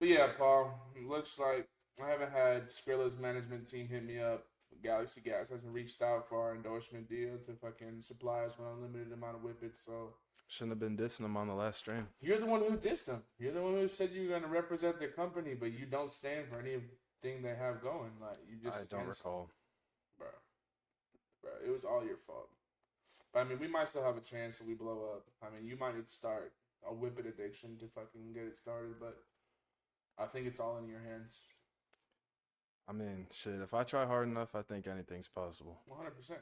But yeah, Paul, it looks like I haven't had Skrilla's management team hit me up. Galaxy Gas hasn't reached out for our endorsement deal to fucking supply us with an unlimited amount of whippets. So Shouldn't have been dissing them on the last stream. you're the one who dissed them. You're the one who said you were going to represent their company, but you don't stand for anything they have going. Like you just I don't recall. bro. It was all your fault. But I mean, we might still have a chance if we blow up. I mean, you might need to start a whippet addiction to fucking get it started, but I think it's all in your hands. I mean, shit, if I try hard enough, I think anything's possible. 100%.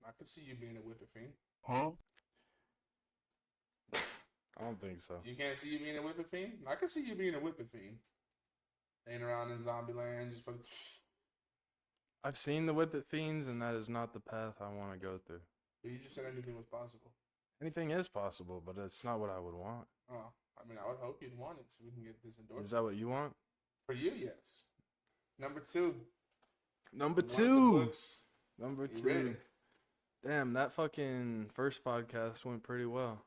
I could see you being a whippet fiend. Huh? I don't think so. You can't see you being a whippet fiend? I can see you being a whippet fiend. Ain't around in zombie land, just fucking. I've seen the Whippet Fiends, and that is not the path I want to go through. But you just said anything was possible. Anything is possible, but it's not what I would want. Oh, I mean, I would hope you'd want it so we can get this endorsement. Is that what you want? For you, yes. Number two. Number One of the two. books. Number You two. ready? Damn, that fucking first podcast went pretty well.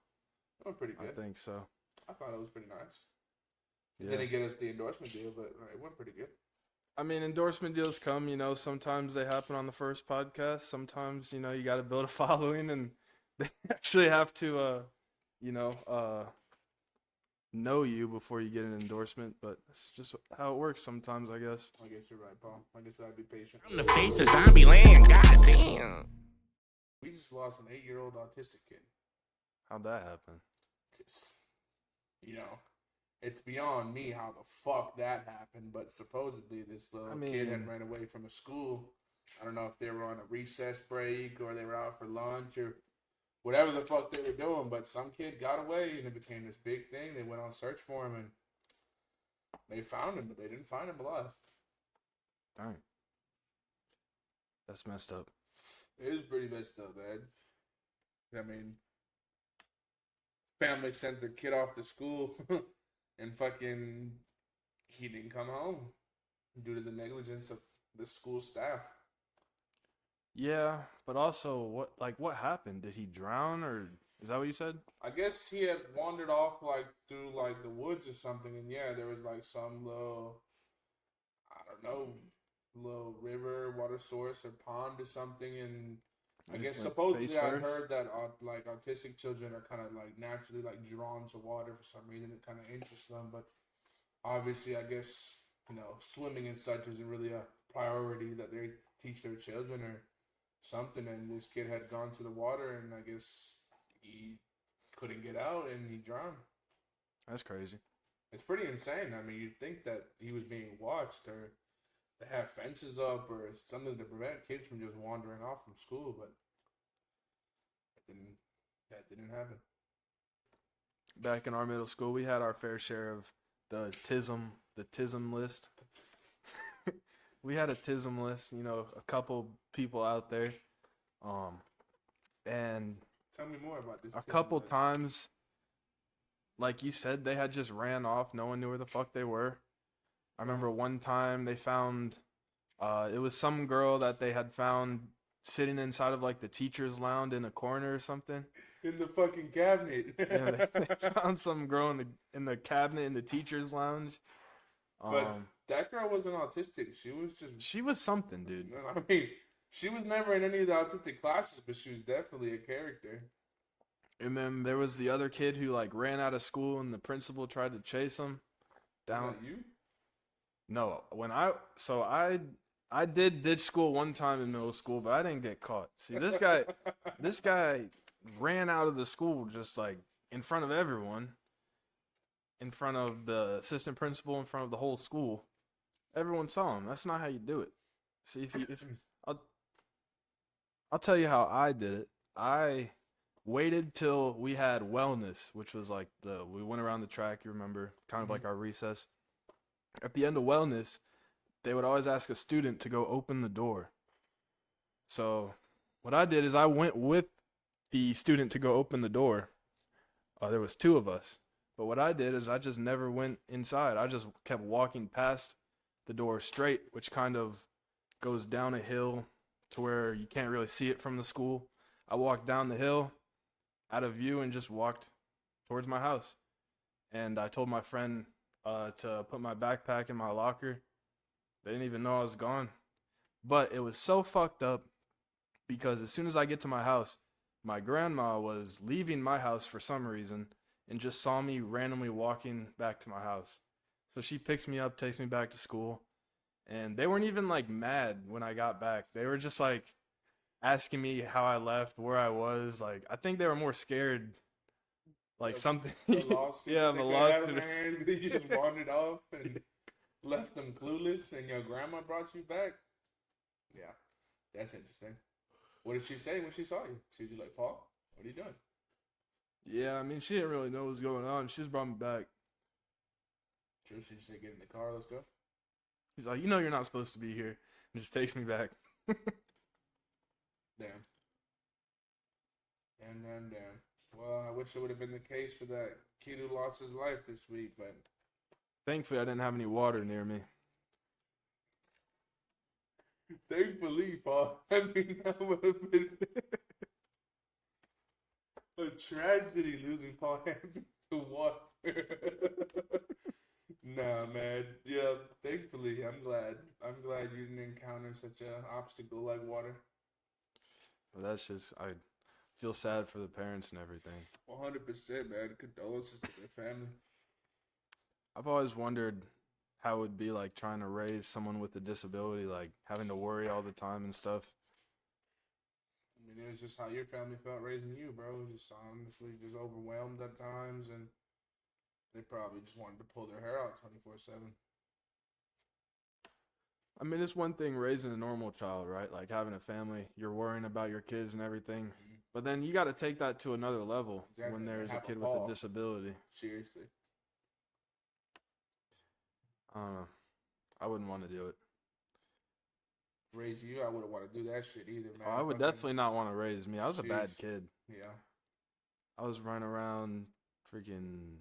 That went pretty good. I think so. I thought it was pretty nice. Yeah. Didn't get us the endorsement deal, but it went pretty good. I mean, endorsement deals come, sometimes they happen on the first podcast. Sometimes, you got to build a following and they actually have to, know you before you get an endorsement. But it's just how it works sometimes, I guess. I guess you're right, Paul. I guess I'd be patient. I'm the face of zombie land. Goddamn. We just lost an 8-year-old autistic kid. How'd that happen? 'Cause, it's beyond me how the fuck that happened, but supposedly this little kid had ran away from a school. I don't know if they were on a recess break or they were out for lunch or whatever the fuck they were doing, but some kid got away and it became this big thing. They went on search for him and they found him, but they didn't find him alive. Dang. That's messed up. It is pretty messed up, man. I mean, family sent their kid off to school and fucking he didn't come home due to the negligence of the school staff. Yeah, but also, what happened? Did he drown, or is that what you said? I guess he had wandered off through the woods or something, and yeah, there was some little, I don't know, little river, water source, or pond or something, and I guess supposedly I heard that autistic children are kind of naturally drawn to water for some reason. It kind of interests them, but obviously I guess swimming and such isn't really a priority that they teach their children or something. And this kid had gone to the water, and I guess he couldn't get out and he drowned. That's crazy. It's pretty insane. I mean, you'd think that he was being watched or they have fences up or something to prevent kids from just wandering off from school, but that didn't happen. Back in our middle school, we had our fair share of the TISM list. We had a TISM list, a couple people out there. And tell me more about this. A couple times, like you said, they had just ran off. No one knew where the fuck they were. I remember one time they found, it was some girl that they had found sitting inside of the teacher's lounge in a corner or something. In the fucking cabinet. Yeah, they found some girl in the cabinet in the teacher's lounge. But that girl wasn't autistic. She was something, dude. I mean, she was never in any of the autistic classes, but she was definitely a character. And then there was the other kid who ran out of school, and the principal tried to chase him down. Was that you? No, I did ditch school one time in middle school, but I didn't get caught. See, this guy ran out of the school just in front of everyone, in front of the assistant principal, in front of the whole school. Everyone saw him. That's not how you do it. See, if I'll tell you how I did it. I waited till we had wellness, which was we went around the track, you remember, kind of like our recess. At the end of wellness, they would always ask a student to go open the door. So what I did is I went with the student to go open the door. There was two of us. But what I did is I just never went inside. I just kept walking past the door straight, which kind of goes down a hill to where you can't really see it from the school. I walked down the hill out of view and just walked towards my house. And I told my friend, to put my backpack in my locker. They didn't even know I was gone. But it was so fucked up because as soon as I get to my house, my grandma was leaving my house for some reason and just saw me randomly walking back to my house. So she picks me up, takes me back to school, and they weren't even like mad when I got back. They were just like asking me how I left, where I was. Like, I think they were more scared, like something. The lawsuit Yeah, they the could have lawsuit. in their hands, you just wandered off and left them clueless, and your grandma brought you back. Yeah, that's interesting. What did she say when she saw you? She was like, "Paul, what are you doing?" Yeah, I mean, she didn't really know what was going on. She just brought me back. True, she said, "Get in the car, let's go." She's like, you know you're not supposed to be here. And just takes me back. Damn. Damn. Well, I wish it would have been the case for that kid who lost his life this week, but Thankfully, I didn't have any water near me. thankfully, Paul, I mean, that would have been a tragedy losing Paul Hampton to water. Nah, man. Yeah, thankfully, I'm glad. I'm glad you didn't encounter such an obstacle like water. But that's just, I feel sad for the parents and everything. 100%, man. Condolences to their family. I've always wondered how it would be like trying to raise someone with a disability, like having to worry all the time and stuff. I mean, it was just how your family felt raising you, bro. It was just honestly just overwhelmed at times, and they probably just wanted to pull their hair out 24/7. I mean, it's one thing raising a normal child, right? Like having a family, you're worrying about your kids and everything. Mm-hmm. But then you got to take that to another level when Exactly. there's a Have a kid Paul. with a disability. Seriously. I don't know. I wouldn't want to do it. Raise you, I wouldn't want to do that shit either, man. Oh, I would Fucking- definitely not want to raise me. I was a bad Jeez. kid. Yeah. I was running around freaking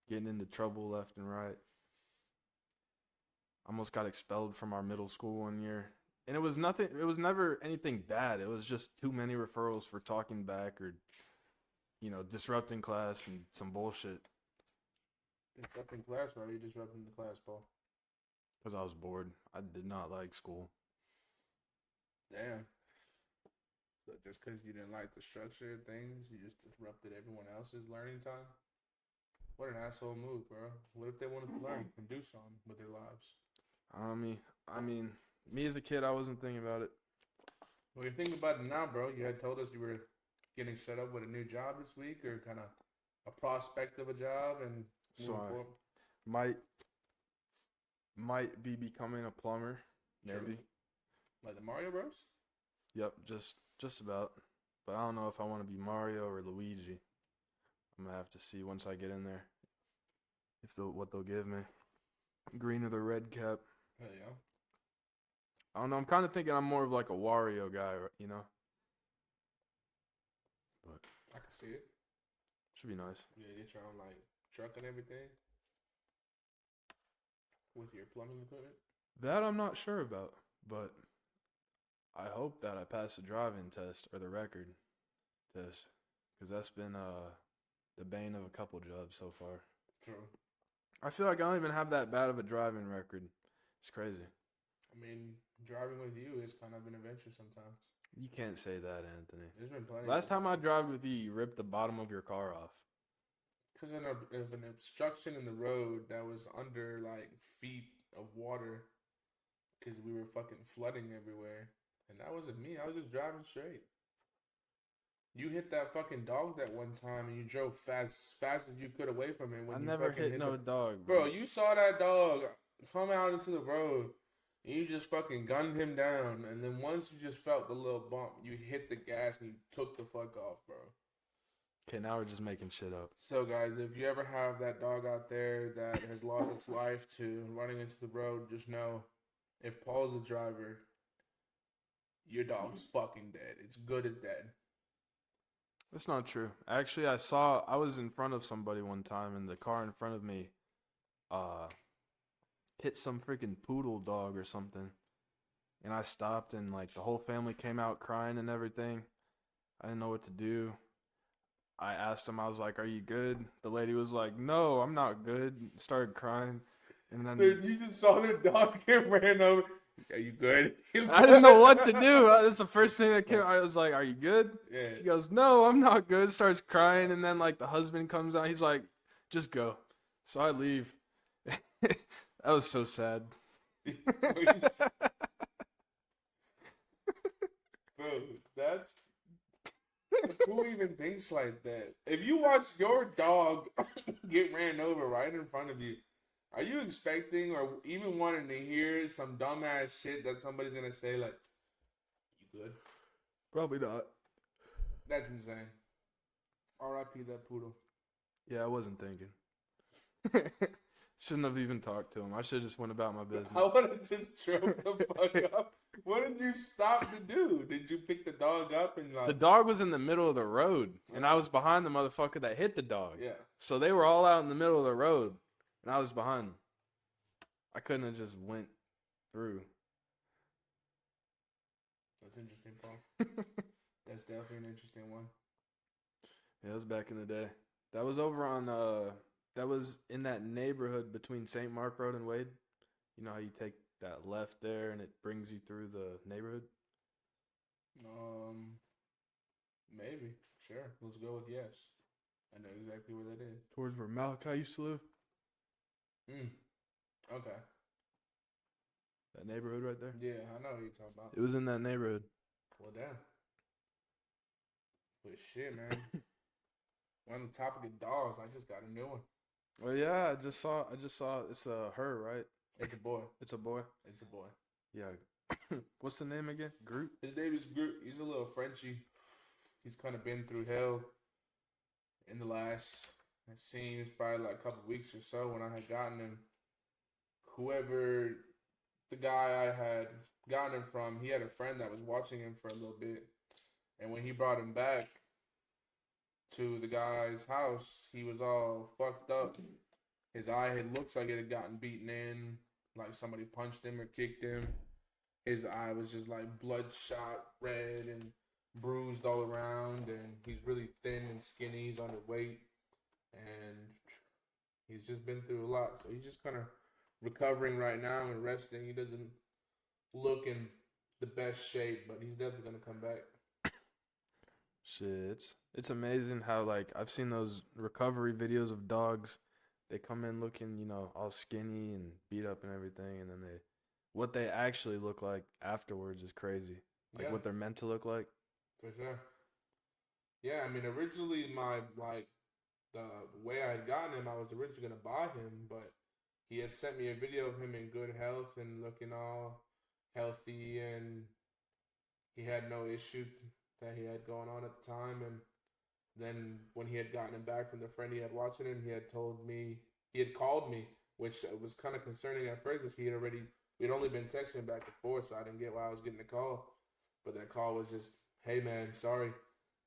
getting into trouble left and right. Almost got expelled from our middle school one year. And it was never anything bad. It was just too many referrals for talking back or, disrupting class and some bullshit. Disrupting class, why are you disrupting the class, Paul? Because I was bored. I did not like school. Damn. So just because you didn't like the structure of things, you just disrupted everyone else's learning time? What an asshole move, bro. What if they wanted to learn and do something with their lives? I mean, me as a kid, I wasn't thinking about it. Well, you're thinking about it now, bro. You had told us you were getting set up with a new job this week, or kind of a prospect of a job, and So moving I forward. might be becoming a plumber, maybe. True. Like the Mario Bros? Yep, just about. But I don't know if I want to be Mario or Luigi. I'm gonna have to see once I get in there what they'll give me. Green or the red cap. Hell yeah. I don't know. I'm kind of thinking I'm more of like a Wario guy, you know. But I can see it. should be nice. Yeah, get your own like truck and everything with your plumbing equipment. That I'm not sure about, but I hope that I pass the driving test or the record test, because that's been the bane of a couple jobs so far. True. I feel like I don't even have that bad of a driving record. It's crazy. I mean, driving with you is kind of an adventure sometimes. You can't say that, Anthony. There's been plenty. Last time I drove with you, you ripped the bottom of your car off. Because of an obstruction in the road that was under like feet of water, because we were fucking flooding everywhere, and that wasn't me. I was just driving straight. You hit that fucking dog that one time, and you drove fast as you could away from it. When I you never fucking hit no dog, Bro, you saw that dog come out into the road, and you just fucking gunned him down, and then once you just felt the little bump, you hit the gas and you took the fuck off, bro. Okay, now we're just making shit up. So, guys, if you ever have that dog out there that has lost its life to running into the road, just know, if Paul's the driver, your dog's fucking dead. It's good as dead. That's not true. Actually, I was in front of somebody one time, and the car in front of me hit some freaking poodle dog or something. And I stopped, and like the whole family came out crying and everything. I didn't know what to do. I asked him, I was like, "Are you good?" The lady was like, "No, I'm not good." Started crying, and then Dude, you just saw the dog get ran over. Are you good? I didn't know what to do. That's the first thing that came. I was like, "Are you good?" Yeah. She goes, "No, I'm not good." Starts crying, and then like the husband comes out. He's like, "Just go." So I leave. That was so sad. Bro, that's who even thinks like that? If you watch your dog get ran over right in front of you, are you expecting or even wanting to hear some dumbass shit that somebody's gonna say like, "You good?" Probably not. That's insane. R.I.P. that poodle. Yeah, I wasn't thinking. Shouldn't have even talked to him. I should have just went about my business. I would have just drove the fuck up. What did you stop to do? Did you pick the dog up and like? The dog was in the middle of the road, and I was behind the motherfucker that hit the dog. Yeah. So they were all out in the middle of the road, and I was behind them. I couldn't have just went through. That's interesting, Paul. That's definitely an interesting one. Yeah, it was back in the day. That was over on that was in that neighborhood between St. Mark Road and Wade. You know how you take that left there and it brings you through the neighborhood? Maybe. Sure. Let's go with yes. I know exactly where that is. Towards where Malachi used to live. Okay. That neighborhood right there? Yeah, I know what you're talking about. It was in that neighborhood. Well, damn. But shit, man. On the topic of dogs, I just got a new one. Well, yeah, I just saw it's a her, right? It's a boy. It's a boy. It's a boy. Yeah. What's the name again? Groot? His name is Groot. He's a little Frenchie. He's kind of been through hell in the last, it seems, probably like a couple weeks or so when I had gotten him. Whoever the guy I had gotten him from, he had a friend that was watching him for a little bit. And when he brought him back to the guy's house, he was all fucked up. His eye looks like it had gotten beaten in, like somebody punched him or kicked him. His eye was just like bloodshot red and bruised all around, and he's really thin and skinny. He's underweight, and he's just been through a lot. So he's just kind of recovering right now and resting. He doesn't look in the best shape, but he's definitely going to come back. Shit, it's amazing how, like, I've seen those recovery videos of dogs. They come in looking, you know, all skinny and beat up and everything, and then what they actually look like afterwards is crazy. Like, what they're meant to look like. For sure. Yeah, I mean, originally the way I had gotten him, I was originally going to buy him, but he had sent me a video of him in good health and looking all healthy, and he had no issue that he had going on at the time. And then when he had gotten him back from the friend he had watching him, he had called me, which was kind of concerning at first because we'd only been texting back and forth, so I didn't get why I was getting the call. But that call was just, "Hey man, sorry,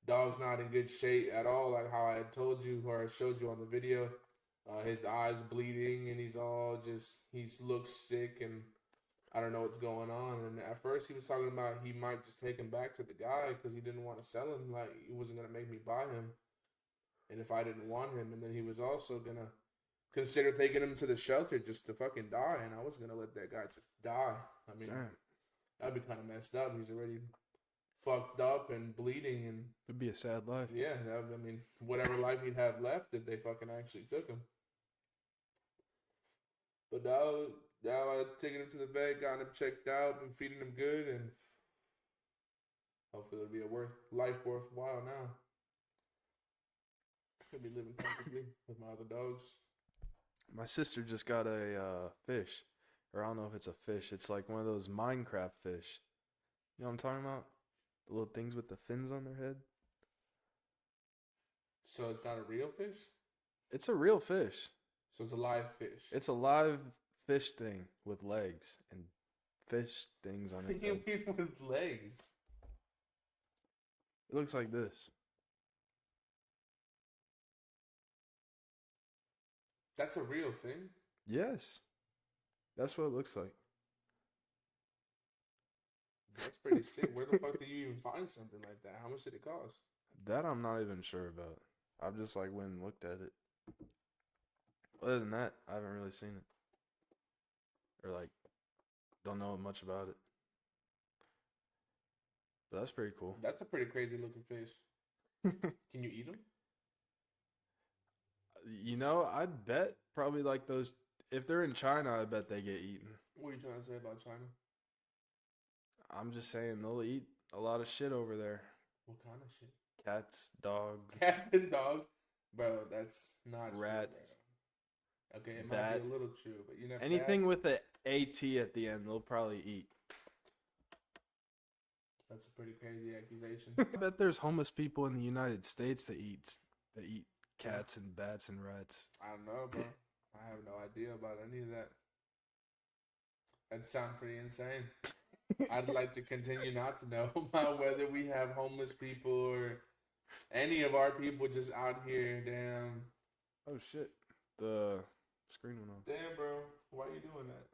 dog's not in good shape at all, like how I had told you or I showed you on the video. His eyes bleeding and he looks sick and I don't know what's going on." And at first he was talking about he might just take him back to the guy because he didn't want to sell him, like he wasn't going to make me buy him. And if I didn't want him, and then he was also going to consider taking him to the shelter just to fucking die, and I wasn't going to let that guy just die. I mean, that'd be kind of messed up. He's already fucked up and bleeding, and it'd be a sad life. Yeah, I mean, whatever life he'd have left if they fucking actually took him. But now I've taken him to the vet, gotten him checked out, and feeding him good, and hopefully it'll be a life worthwhile now. Could be living comfortably with my other dogs. My sister just got a fish, or I don't know if it's a fish. It's like one of those Minecraft fish. You know what I'm talking about? The little things with the fins on their head. So it's not a real fish? It's a real fish. So it's a live fish. It's a live fish thing with legs and fish things on it. What do you mean with legs? It looks like this. That's a real thing? Yes. That's what it looks like. That's pretty sick. Where the fuck do you even find something like that? How much did it cost? That I'm not even sure about. I've just like went and looked at it. Other than that, I haven't really seen it. Or like, don't know much about it. But that's pretty cool. That's a pretty crazy looking fish. Can you eat them? You know, I'd bet probably like those. If they're in China, I bet they get eaten. What are you trying to say about China? I'm just saying they'll eat a lot of shit over there. What kind of shit? Cats, dogs. Cats and dogs? Bro, that's not rats. true, bro. Okay, it might be a little true, but you know. Anything with the AT at the end, they'll probably eat. That's a pretty crazy accusation. I bet there's homeless people in the United States that eat cats and bats and rats. I don't know, bro. I have no idea about any of that. That sounds pretty insane. I'd like to continue not to know about whether we have homeless people or any of our people just out here. Damn. Oh shit! The screen went on. Damn, bro. Why are you doing that?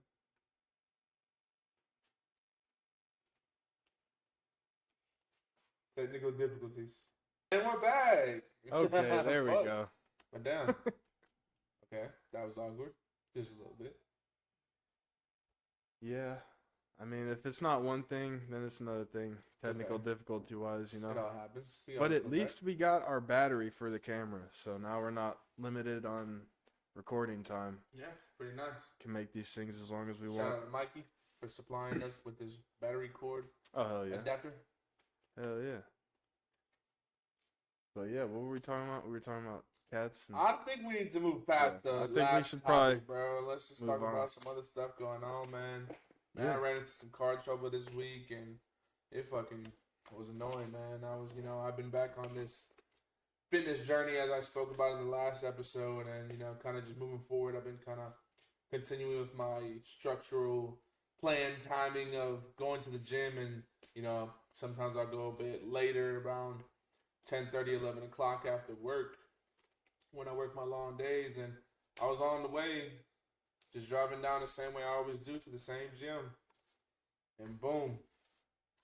Technical difficulties. And we're back. Okay, there we go. We're down. Okay, that was awkward. Just a little bit. Yeah, I mean, if it's not one thing, then it's another thing. Technical difficulty wise, you know. It all happens. But at least we got our battery for the camera, so now we're not limited on recording time. Yeah, pretty nice. Can make these things as long as we Shout want. out to Mikey for supplying us with this battery cord Oh hell yeah! adapter. Hell yeah! But yeah, what were we talking about? We were talking about cats. And... I think we need to move past the I think last we should topic, probably bro. Let's just move talk on. about some other stuff going on, man. Man, Yeah. I ran into some car trouble this week, and it fucking was annoying, man. I've been back on this fitness journey as I spoke about in the last episode, and kind of just moving forward. I've been kind of continuing with my structural plan timing of going to the gym, and sometimes I'll go a bit later, around 10:30, 11 o'clock after work when I work my long days. And I was on the way, just driving down the same way I always do to the same gym. And boom,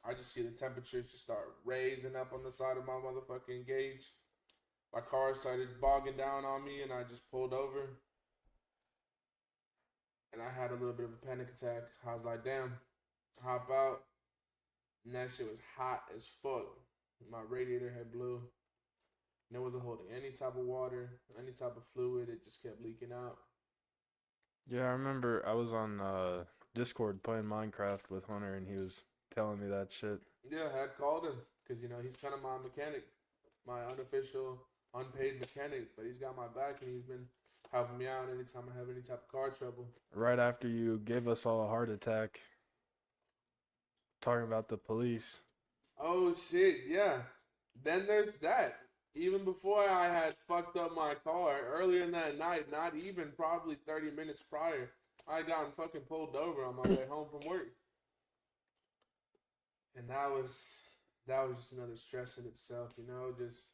I just see the temperatures just start raising up on the side of my motherfucking gauge. My car started bogging down on me, and I just pulled over. And I had a little bit of a panic attack. I was like, damn, hop out. And that shit was hot as fuck. My radiator had blew. And it wasn't holding any type of water, any type of fluid. It just kept leaking out. Yeah, I remember I was on Discord playing Minecraft with Hunter, and he was telling me that shit. Yeah, I had called him because, he's kind of my mechanic, my unofficial, unpaid mechanic. But he's got my back, and he's been helping me out anytime I have any type of car trouble. Right after you gave us all a heart attack, talking about the police. Oh, shit, yeah. Then there's that. Even before I had fucked up my car, earlier in that night, not even probably 30 minutes prior, I had gotten fucking pulled over on my way home from work. And that was just another stress in itself, just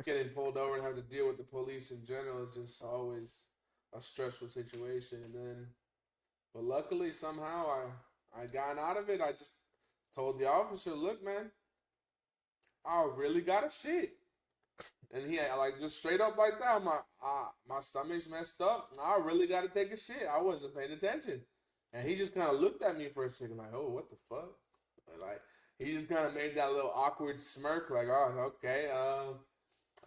getting pulled over and having to deal with the police in general is just always a stressful situation. But luckily somehow I got out of it. I just told the officer, look, man, I really got a shit. And he just straight up like that, my stomach's messed up. I really got to take a shit. I wasn't paying attention. And he just kind of looked at me for a second like, oh, what the fuck? Like, he just kind of made that little awkward smirk like, oh, okay. All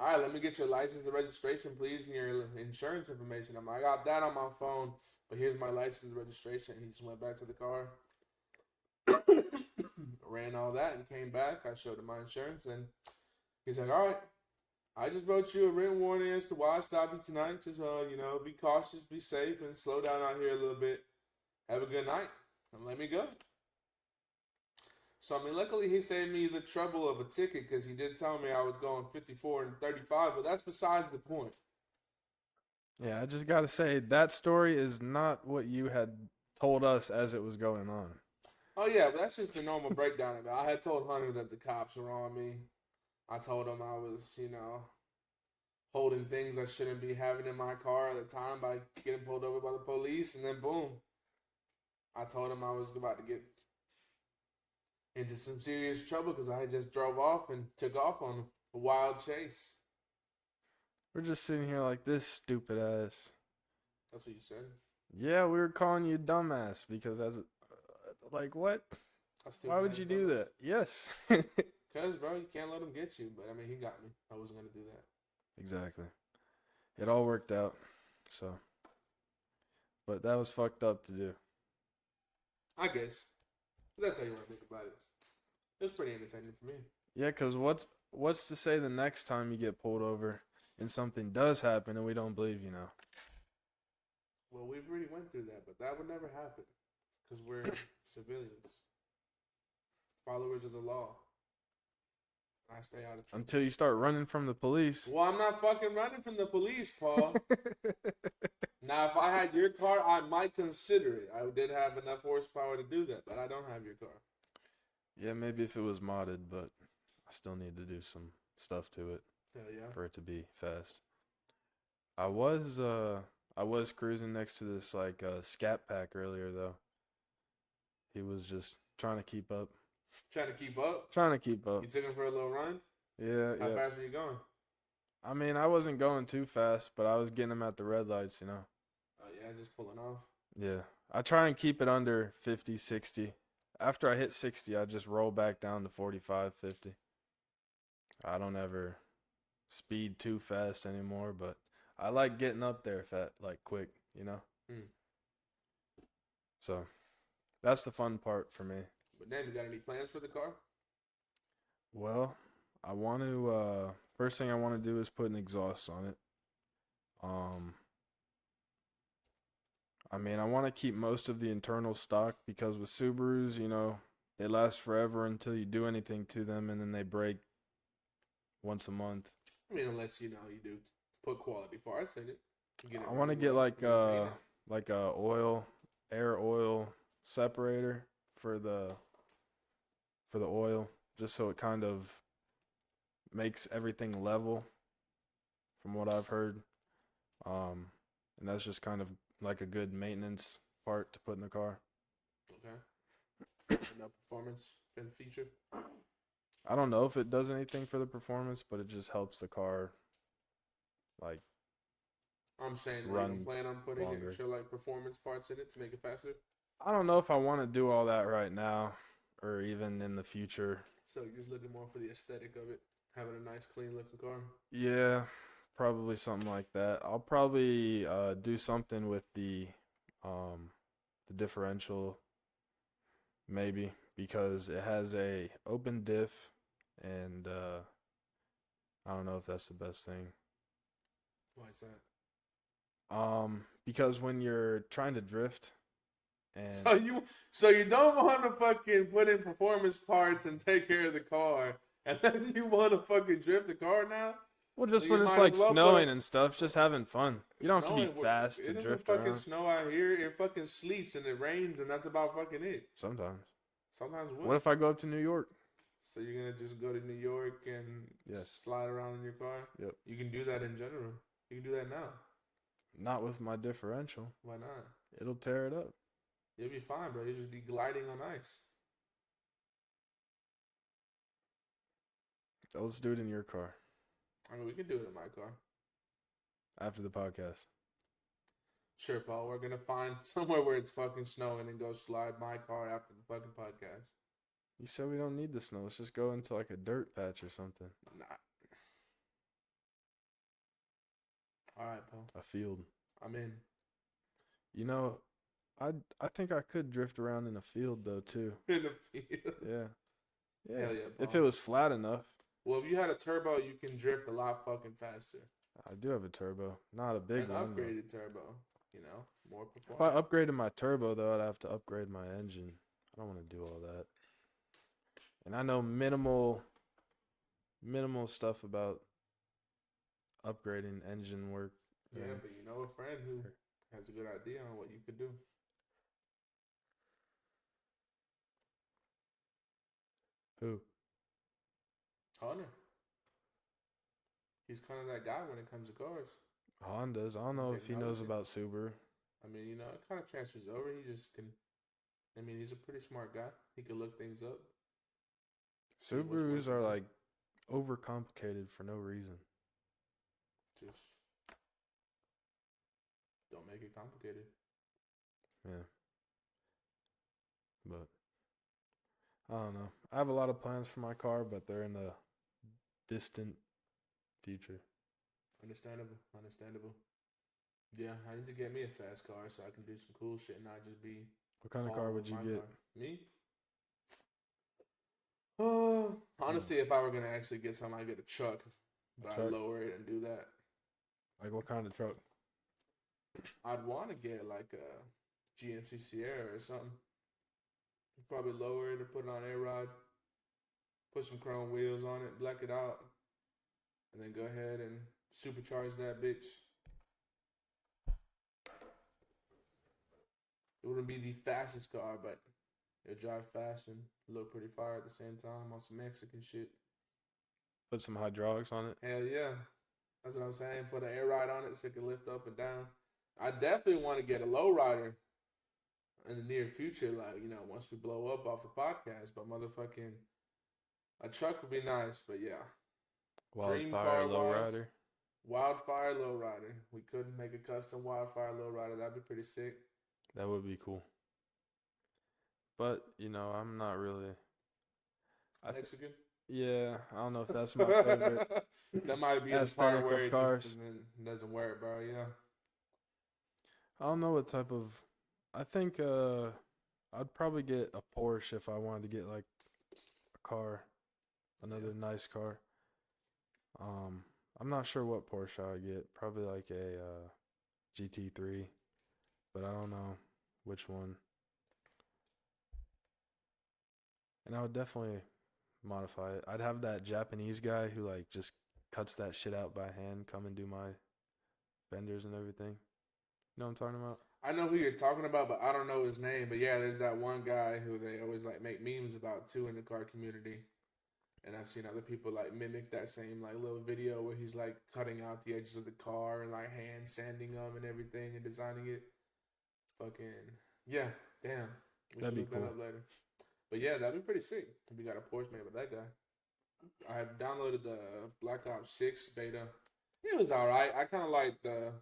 right, let me get your license and registration, please, and your insurance information. I got that on my phone, but here's my license and registration. He just went back to the car. Ran all that and came back. I showed him my insurance, and he's like, all right, I just wrote you a written warning as to why I stopped you tonight. Just, be cautious, be safe, and slow down out here a little bit. Have a good night, and let me go. So, luckily he saved me the trouble of a ticket because he did tell me I was going 54 and 35, but that's besides the point. Yeah, I just got to say, that story is not what you had told us as it was going on. Oh, yeah, but that's just the normal breakdown of it. I had told Hunter that the cops were on me. I told him I was, holding things I shouldn't be having in my car at the time by getting pulled over by the police. And then, boom, I told him I was about to get into some serious trouble because I had just drove off and took off on a wild chase. We're just sitting here like this stupid ass. That's what you said. Yeah, we were calling you dumbass because like what? Why would you do that? Yes. Because, bro, you can't let him get you. But, I mean, he got me. I wasn't going to do that. Exactly. It all worked out. So. But that was fucked up to do. I guess. But that's how you want to think about it. It was pretty entertaining for me. Yeah, because what's to say the next time you get pulled over and something does happen and we don't believe you now? Well, we've already went through that, but that would never happen. Because we're civilians. Followers of the law. I stay out of trouble. Until you start running from the police. Well, I'm not fucking running from the police, Paul. Now, if I had your car, I might consider it. I did have enough horsepower to do that, but I don't have your car. Yeah, maybe if it was modded, but I still need to do some stuff to it. Hell yeah. For it to be fast. I was cruising next to this like scat pack earlier though. He was just trying to keep up. Trying to keep up? Trying to keep up. You took him for a little run? Yeah. How fast were you going? I mean, I wasn't going too fast, but I was getting him at the red lights, you know. Oh yeah, just pulling off. Yeah. I try and keep it under 50, 60. After I hit 60, I just roll back down to 45, 50. I don't ever speed too fast anymore, but I like getting up there quick, you know? So, that's the fun part for me. But then, you got any plans for the car? Well, I want to, first thing I want to do is put an exhaust on it. I mean, I want to keep most of the internal stock because with Subarus, you know, they last forever until you do anything to them and then they break once a month. I mean, unless, you know, you do put quality parts in it. I want to get like a air oil separator for the oil, just so it kind of makes everything level from what I've heard. And that's just kind of like a good maintenance part to put in the car. Okay. No performance feature? I don't know if it does anything for the performance, but it just helps the car like I'm saying run you plan on putting longer. extra like performance parts in it to make it faster? I don't know if I want to do all that right now or even in the future. So you're just looking more for the aesthetic of it, having a nice clean looking car? Yeah, probably something like that. I'll probably do something with the differential maybe because it has a open diff and I don't know if that's the best thing. Why is that? Because when you're trying to drift and so you don't want to fucking put in performance parts and take care of the car, and then you want to fucking drift the car now? well, just So when you it's might like as well snowing and stuff, just having fun. You don't have to be Snowing, fast it to doesn't drift fucking around. snow out here. It fucking sleets and it rains, and that's about fucking it. Sometimes. Sometimes What if I go up to New York? So you're gonna just go to New York and Yes. slide around in your car? Yep. You can do that in general. You can do that now. Not with my differential. Why not? It'll tear it up. You'll be fine, bro. You'll just be gliding on ice. Let's do it in your car I mean, we can do it in my car. after the podcast. Sure, Paul. We're gonna find somewhere where it's fucking snowing and go slide my car after the fucking podcast. You said we don't need the snow. Let's just go into like a dirt patch or something. Nah. All right, Paul. A field. I'm in. You know, I think I could drift around in a field though too. In the field. Yeah. Yeah. Hell yeah, If Paul. it was flat enough. Well, if you had a turbo, you can drift a lot fucking faster. I do have a turbo. Not a big An one. but upgraded turbo. You know, more If I performance. upgraded my turbo though, I'd have to upgrade my engine. I don't want to do all that. And I know minimal stuff about upgrading engine work. Yeah, but you know a friend who has a good idea on what you could do. Who? Hunter. He's kind of that guy when it comes to cars. Hondas. I don't know if he knows about Subaru. I mean, you know, it kind of transfers over. He just can. I mean, he's a pretty smart guy. He can look things up. See what's Subarus working are out. like overcomplicated for no reason. just don't make it complicated. Yeah. But I don't know. I have a lot of plans for my car, but they're in the distant future. Understandable. Yeah, I need to get me a fast car so I can do some cool shit and not just be. What kind of car would you get? Me? Honestly, if I were gonna actually get something, I'd get a truck, but I'd lower it and do that. Like what kind of truck? I'd want to get like a GMC Sierra or something. Probably lower it or put it on A-Rod. Put some chrome wheels on it, black it out, and then go ahead and supercharge that bitch. It wouldn't be the fastest car, but it'll drive fast and look pretty fire at the same time on some Mexican shit. Put some hydraulics on it. Hell yeah. That's what I'm saying. Put an air ride on it so it can lift up and down. I definitely want to get a low rider in the near future, like, you know, once we blow up off the podcast. But motherfucking, a truck would be nice, but yeah. Wildfire lowrider. Wildfire lowrider. We couldn't make a custom Wildfire lowrider. That'd be pretty sick. That would be cool. But, you know, I'm not really... Mexican? Yeah, I don't know if that's my favorite. That might be the part where it just doesn't work, bro, yeah. I don't know what type of... I think I'd probably get a Porsche if I wanted to get, like, a car. Another nice car. I'm not sure what Porsche I'd get. Probably like a GT3. But I don't know which one. And I would definitely modify it. I'd have that Japanese guy who like just cuts that shit out by hand come and do my fenders and everything. You know what I'm talking about? I know who you're talking about, but I don't know his name. But yeah, there's that one guy who they always like make memes about too in the car community. And I've seen other people like mimic that same like little video where he's like cutting out the edges of the car and like hand sanding them and everything and designing it. Fucking yeah, damn. That'd be cool. That up later. But yeah, that'd be pretty sick if we got a Porsche made with that guy. I have downloaded the Black Ops 6 beta. It was alright. I kind of like the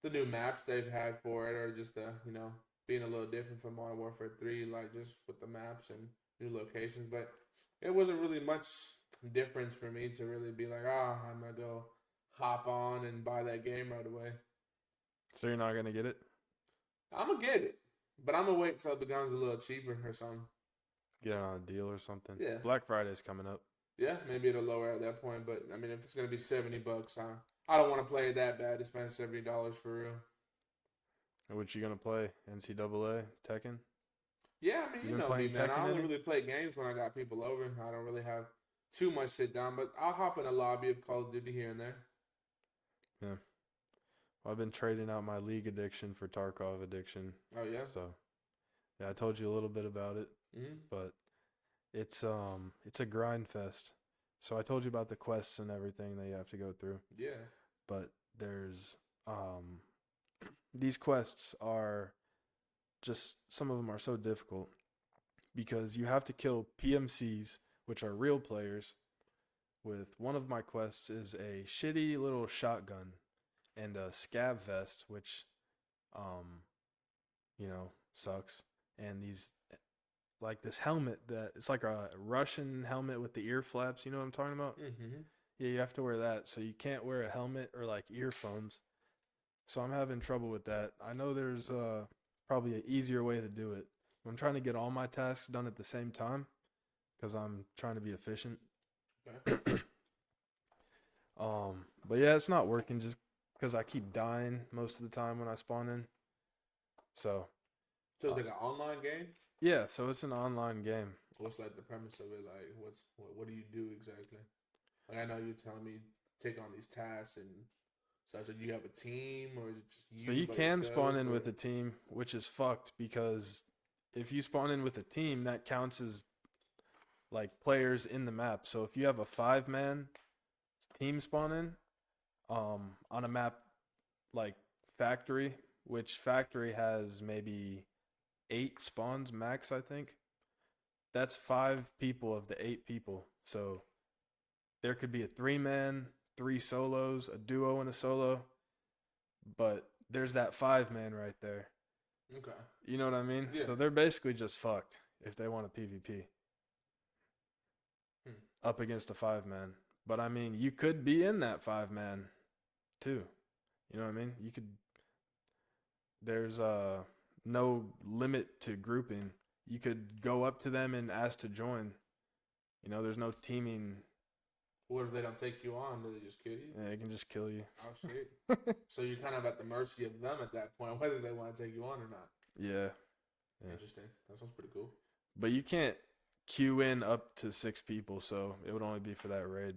new maps they've had for it, or just you know, being a little different from Modern Warfare 3, like just with the maps and new locations. But it wasn't really much difference for me to really be like, I'm gonna go hop on and buy that game right away. So you're not gonna get it? I'm gonna get it, but I'm gonna wait until it becomes a little cheaper or something. Get it on a deal or something. Yeah. Black Friday's coming up. Yeah, maybe it'll lower at that point. But I mean, if it's gonna be $70, I don't want to play it that bad to spend $70 for real. And what you gonna play? NCAA, Tekken? Yeah, I mean, you know me, man. Tekken I only really play games when I got people over. I don't really have too much sit down, but I'll hop in a lobby of Call of Duty here and there. Yeah. Well, I've been trading out my League addiction for Tarkov addiction. Oh yeah. So, yeah, I told you a little bit about it, but it's a grind fest. So I told you about the quests and everything that you have to go through. Yeah. But there's these quests are just, some of them are so difficult because you have to kill PMCs, which are real players. With one of my quests is a shitty little shotgun and a scab vest, which you know, sucks. And these, like this helmet that it's like a Russian helmet with the ear flaps. You know what I'm talking about? Mm-hmm. Yeah, you have to wear that. So you can't wear a helmet or like earphones. So I'm having trouble with that. I know there's probably an easier way to do it. I'm trying to get all my tasks done at the same time because I'm trying to be efficient. Okay. But yeah, it's not working just because I keep dying most of the time when I spawn in. So it's like an online game? Yeah, so it's an online game. What's like the premise of it? Like, what do you do exactly? Like, I know you're telling me take on these tasks and such. Do you have a team, or is it just you? So you can spawn in with a team, which is fucked because if you spawn in with a team, that counts as like players in the map. So if you have a 5-man team spawn in on a map like Factory, which Factory has maybe 8 spawns max, I think. That's 5 people of the 8 people. So there could be a 3-man, 3 solos, a duo and a solo, but there's that 5-man right there. Okay. You know what I mean? Yeah. So they're basically just fucked if they want a PvP up against a 5-man. But I mean, you could be in that 5-man too. You know what I mean? You could. There's no limit to grouping. You could go up to them and ask to join. You know, there's no teaming. What if they don't take you on? Do they just kill you? Yeah, they can just kill you. Oh shit! So you're kind of at the mercy of them at that point, whether they want to take you on or not. Yeah. Interesting. That sounds pretty cool. But you can't queue in up to 6 people, so it would only be for that raid.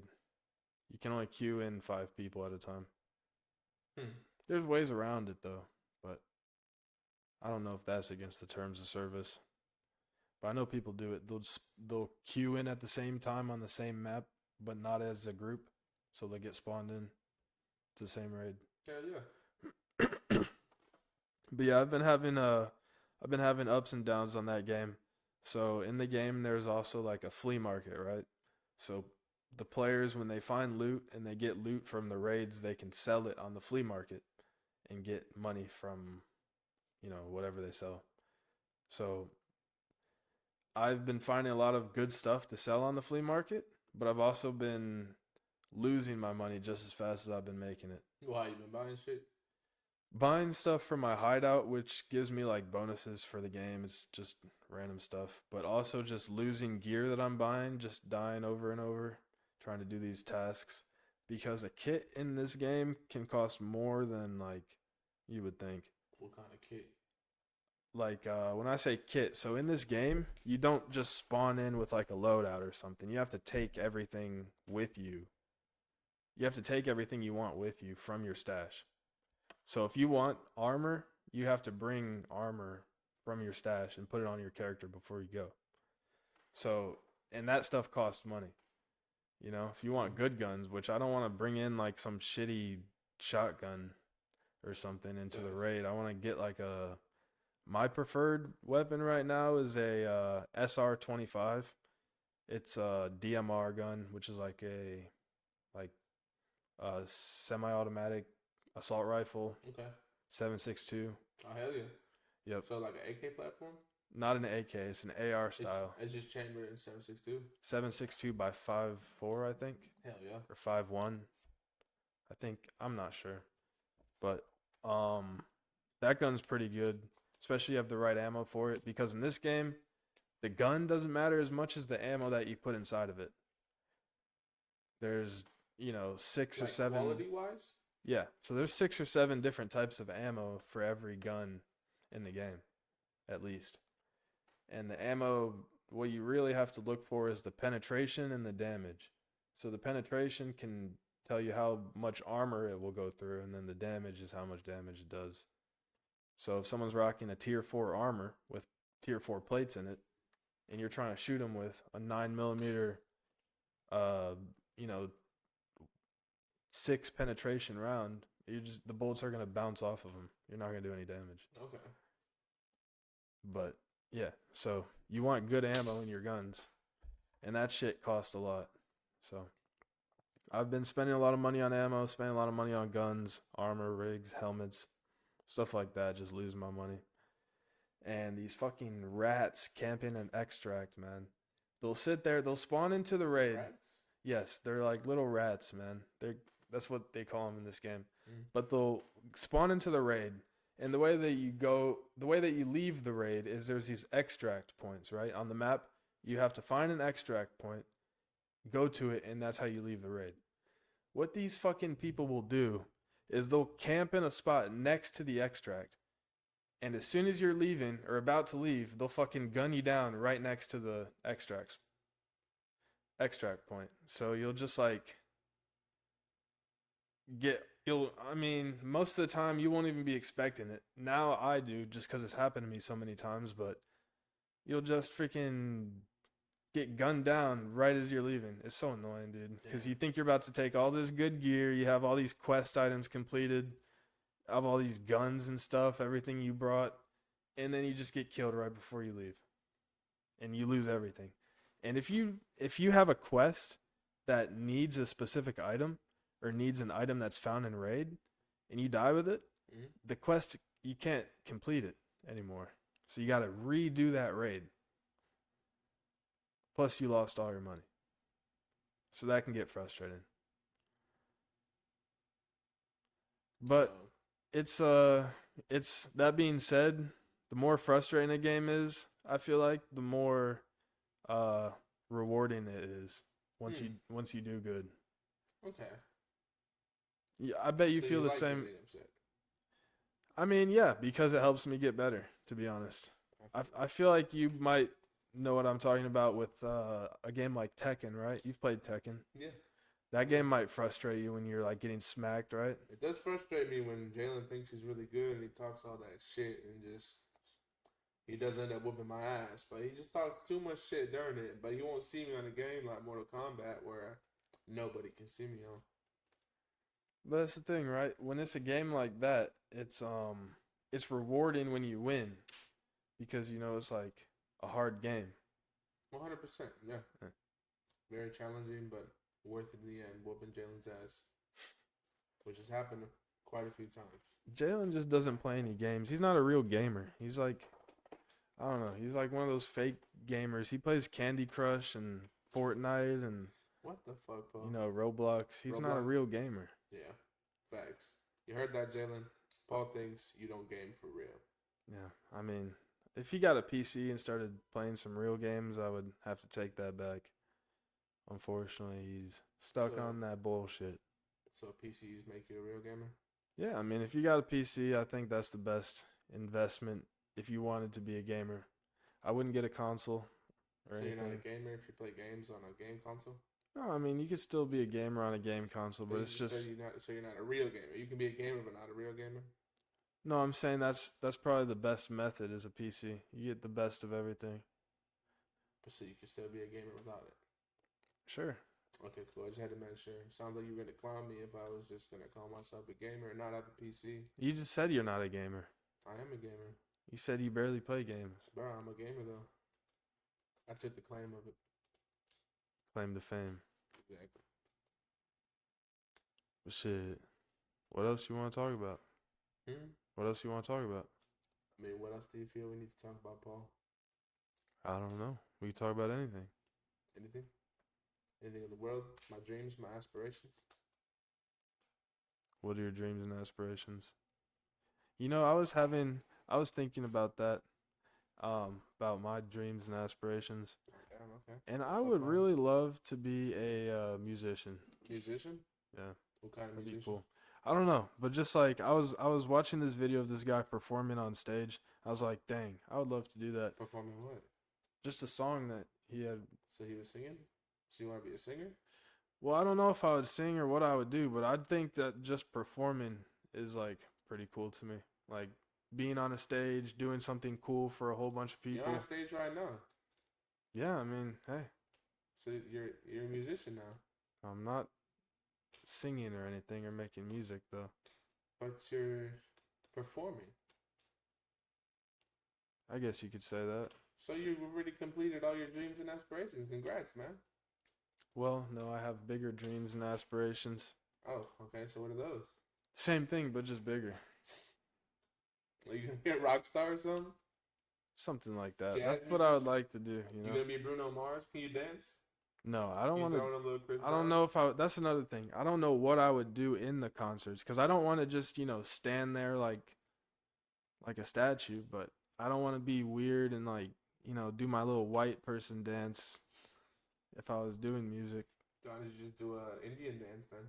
You can only queue in 5 people at a time. There's ways around it though, but I don't know if that's against the terms of service. But I know people do it. They'll queue in at the same time on the same map, but not as a group, so they get spawned in to the same raid. Yeah. But yeah, I've been having ups and downs on that game. So in the game, there's also like a flea market, right? So the players, when they find loot and they get loot from the raids, they can sell it on the flea market and get money from, you know, whatever they sell. So I've been finding a lot of good stuff to sell on the flea market, but I've also been losing my money just as fast as I've been making it. Why, you been buying shit? Buying stuff for my hideout, which gives me like bonuses for the game. It's just random stuff, but also just losing gear that I'm buying, just dying over and over, trying to do these tasks, because a kit in this game can cost more than like you would think. What kind of kit? Like when I say kit, so in this game, you don't just spawn in with like a loadout or something. You have to take everything with you. You have to take everything you want with you from your stash. So if you want armor, you have to bring armor from your stash and put it on your character before you go. So, and that stuff costs money. You know, if you want good guns, which I don't want to bring in like some shitty shotgun or something into the raid. I want to get like my preferred weapon right now is a SR-25. It's a DMR gun, which is like a semi-automatic assault rifle. Okay. 7.62. Oh, hell yeah. Yep. So like an AK platform? Not an AK, it's an AR style. It's just chambered in 7.62? 7.62 by 5.4, I think. Hell yeah. Or 5.1. I think, I'm not sure. But that gun's pretty good, especially if you have the right ammo for it, because in this game, the gun doesn't matter as much as the ammo that you put inside of it. There's, 6 or 7 quality-wise? Yeah, so there's 6 or 7 different types of ammo for every gun in the game, at least. And the ammo, what you really have to look for is the penetration and the damage. So the penetration can tell you how much armor it will go through, and then the damage is how much damage it does. So if someone's rocking a tier 4 armor with tier 4 plates in it, and you're trying to shoot them with a 9mm, 6 penetration round, the bullets are gonna bounce off of them. You're not gonna do any damage. Okay. But yeah, so you want good ammo in your guns, and that shit costs a lot. So I've been spending a lot of money on ammo, spending a lot of money on guns, armor, rigs, helmets, stuff like that. Just losing my money. And these fucking rats camping an extract, man. They'll sit there. They'll spawn into the raid. Rats? Yes, they're like little rats, man. That's what they call them in this game. But they'll spawn into the raid, and the way that you leave the raid is there's these extract points, right? On the map, you have to find an extract point, go to it, and that's how you leave the raid. What these fucking people will do is they'll camp in a spot next to the extract, and as soon as you're leaving or about to leave, they'll fucking gun you down right next to the extract point. So you'll just like most of the time you won't even be expecting it. Now I do, just because it's happened to me so many times, but you'll just freaking get gunned down right as you're leaving. It's so annoying, dude, because you think you're about to take all this good gear, you have all these quest items completed, have all these guns and stuff, everything you brought, and then you just get killed right before you leave, and you lose everything. And if you have a quest that needs a specific item, or needs an item that's found in raid, and you die with it, the quest, you can't complete it anymore. So you got to redo that raid. Plus you lost all your money. So that can get frustrating. But it's that being said, the more frustrating a game is, I feel like, the more rewarding it is once you do good. Okay. Yeah, I bet you So feel the like same. getting upset. I mean, yeah, because it helps me get better, to be honest. I feel like you might know what I'm talking about with a game like Tekken, right? You've played Tekken. Yeah. That game might frustrate you when you're like getting smacked, right? It does frustrate me when Jalen thinks he's really good and he talks all that shit and just he does end up whooping my ass. But he just talks too much shit during it. But he won't see me on a game like Mortal Kombat where nobody can see me on. But that's the thing, right? When it's a game like that, it's rewarding when you win because you know it's like a hard game. 100%, yeah. Very challenging, but worth it in the end, whooping Jalen's ass, which has happened quite a few times. Jalen just doesn't play any games. He's not a real gamer. He's like, I don't know. He's like one of those fake gamers. He plays Candy Crush and Fortnite and what the fuck, Paul? You know, Roblox. He's not a real gamer. Yeah, facts. You heard that, Jalen? Paul thinks you don't game for real. Yeah, I mean, if he got a PC and started playing some real games, I would have to take that back. Unfortunately, he's stuck on that bullshit. So PCs make you a real gamer? Yeah, I mean, if you got a PC, I think that's the best investment if you wanted to be a gamer. I wouldn't get a console or anything. You're not a gamer if you play games on a game console? No, I mean, you could still be a gamer on a game console, but it's just... So you're not a real gamer. You can be a gamer, but not a real gamer? No, I'm saying that's probably the best method is a PC. You get the best of everything. But so you can still be a gamer without it? Sure. Okay, cool. I just had to make sure. Sounds like you were going to clown me if I was just going to call myself a gamer and not have a PC. You just said you're not a gamer. I am a gamer. You said you barely play games. Bro, I'm a gamer, though. I took the claim of it. Claim to fame. Exactly. But shit. What else you want to talk about? What else you want to talk about? I mean, what else do you feel we need to talk about, Paul? I don't know. We can talk about anything. Anything? Anything in the world? My dreams, my aspirations? What are your dreams and aspirations? You know, I was thinking about that, about my dreams and aspirations. Okay. And I would really love to be a musician. Musician? Yeah. What kind of That'd be musician? cool. I don't know, but just like I was watching this video of this guy performing on stage. I was like, dang, I would love to do that. Performing what? Just a song that he had. So he was singing? So you want to be a singer? Well, I don't know if I would sing or what I would do, but I'd think that just performing is like pretty cool to me. Like being on a stage, doing something cool for a whole bunch of people. You're on stage right now. Yeah, I mean, hey. So you're a musician now. I'm not singing or anything or making music though. But you're performing. I guess you could say that. So you've already completed all your dreams and aspirations. Congrats, man. Well, no, I have bigger dreams and aspirations. Oh, okay. So what are those? Same thing, but just bigger. Are you gonna be a rock star or something? Something like that. Jazz That's what I would like to do, you know. You gonna be Bruno Mars? Can you dance? No, I don't want to. I don't Brown? know if I. That's another thing. I don't know what I would do in the concerts because I don't want to just stand there like a statue. But I don't want to be weird and do my little white person dance. If I was doing music, Why don't you just do a Indian dance then?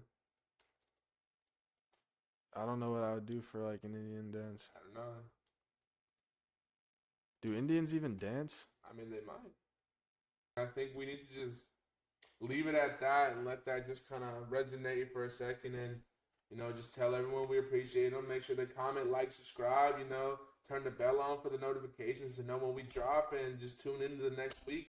I don't know what I would do for like an Indian dance. I don't know. Do Indians even dance? I mean, they might. I think we need to just leave it at that and let that just kind of resonate for a second and, just tell everyone we appreciate them. Make sure they comment, like, subscribe, turn the bell on for the notifications to know when we drop and just tune into the next week.